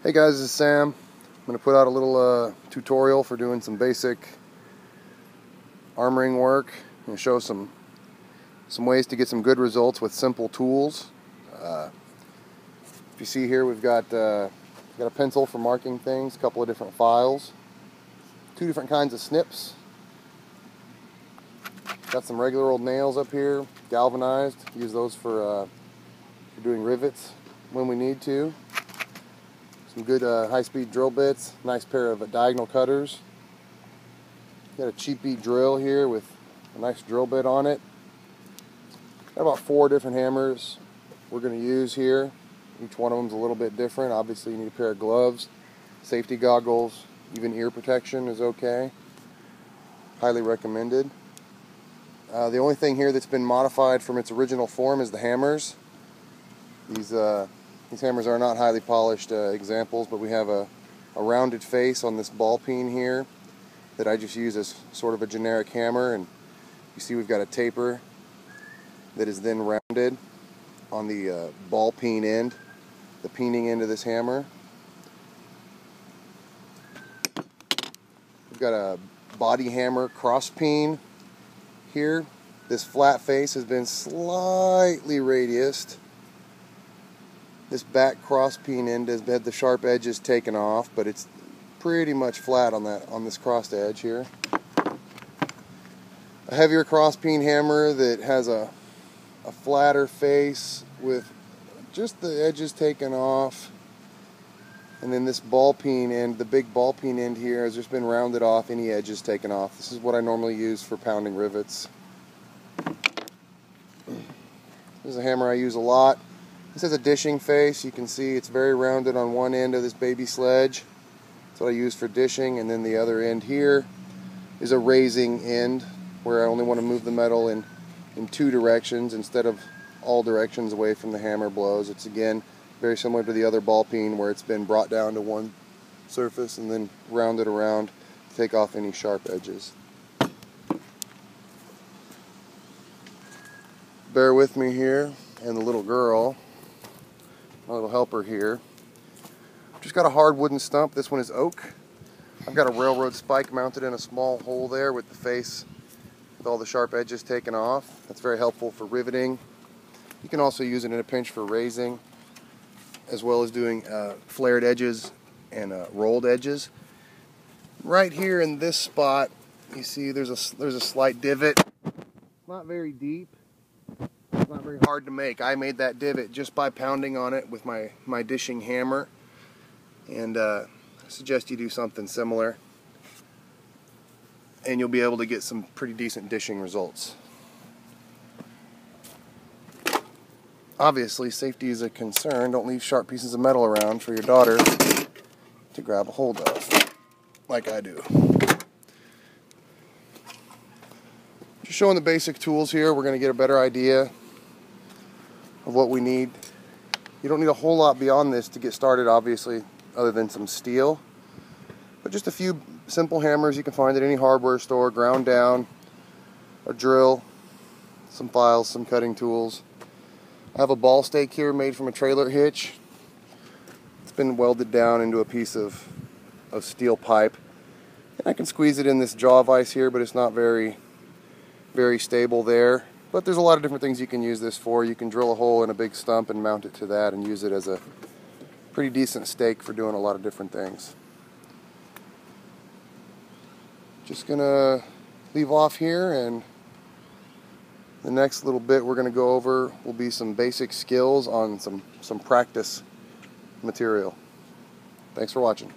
Hey guys, this is Sam. I'm going to put out a little tutorial for doing some basic armoring work and show some ways to get some good results with simple tools. If you see here, we've got a pencil for marking things, a couple of different files, two different kinds of snips. Got some regular old nails up here, galvanized. Use those for doing rivets when we need to. Some good high-speed drill bits, nice pair of diagonal cutters. Got a cheapy drill here with a nice drill bit on it. Got about 4 different hammers we're going to use here. Each one of them is a little bit different. Obviously you need a pair of gloves, safety goggles, even ear protection is okay. Highly recommended. The only thing here that's been modified from its original form is the hammers. These hammers are not highly polished examples, but we have a rounded face on this ball peen here that I just use as sort of a generic hammer, and you see we've got a taper that is then rounded on the ball peen end, the peening end of this hammer. We've got a body hammer cross peen here. This flat face has been slightly radiused. This back cross peen end has had the sharp edges taken off, but it's pretty much flat on this crossed edge here. A heavier cross peen hammer that has a flatter face with just the edges taken off. And then this ball peen end, the big ball peen end here, has just been rounded off, any edges taken off. This is what I normally use for pounding rivets. This is a hammer I use a lot. This has a dishing face. You can see it's very rounded on one end of this baby sledge. That's what I use for dishing, and then the other end here is a raising end where I only want to move the metal in 2 directions instead of all directions away from the hammer blows. It's again very similar to the other ball peen where it's been brought down to one surface and then rounded around to take off any sharp edges. Bear with me here, and the little girl, my little helper here. Just got a hard wooden stump. This one is oak. I've got a railroad spike mounted in a small hole there with the face with all the sharp edges taken off. That's very helpful for riveting. You can also use it in a pinch for raising, as well as doing flared edges and rolled edges. Right here in this spot, you see there's a slight divot. Not very deep. Not very hard to make. I made that divot just by pounding on it with my dishing hammer, and I suggest you do something similar, and you'll be able to get some pretty decent dishing results. Obviously, safety is a concern. Don't leave sharp pieces of metal around for your daughter to grab a hold of, like I do. Just showing the basic tools here. We're going to get a better idea of what we need. You don't need a whole lot beyond this to get started, obviously, other than some steel. But just a few simple hammers you can find at any hardware store, ground down, a drill, some files, some cutting tools. I have a ball stake here made from a trailer hitch. It's been welded down into a piece of steel pipe. And I can squeeze it in this jaw vise here, but it's not very stable there. But there's a lot of different things you can use this for. You can drill a hole in a big stump and mount it to that and use it as a pretty decent stake for doing a lot of different things. Just gonna leave off here, and the next little bit we're gonna go over will be some basic skills on some practice material. Thanks for watching.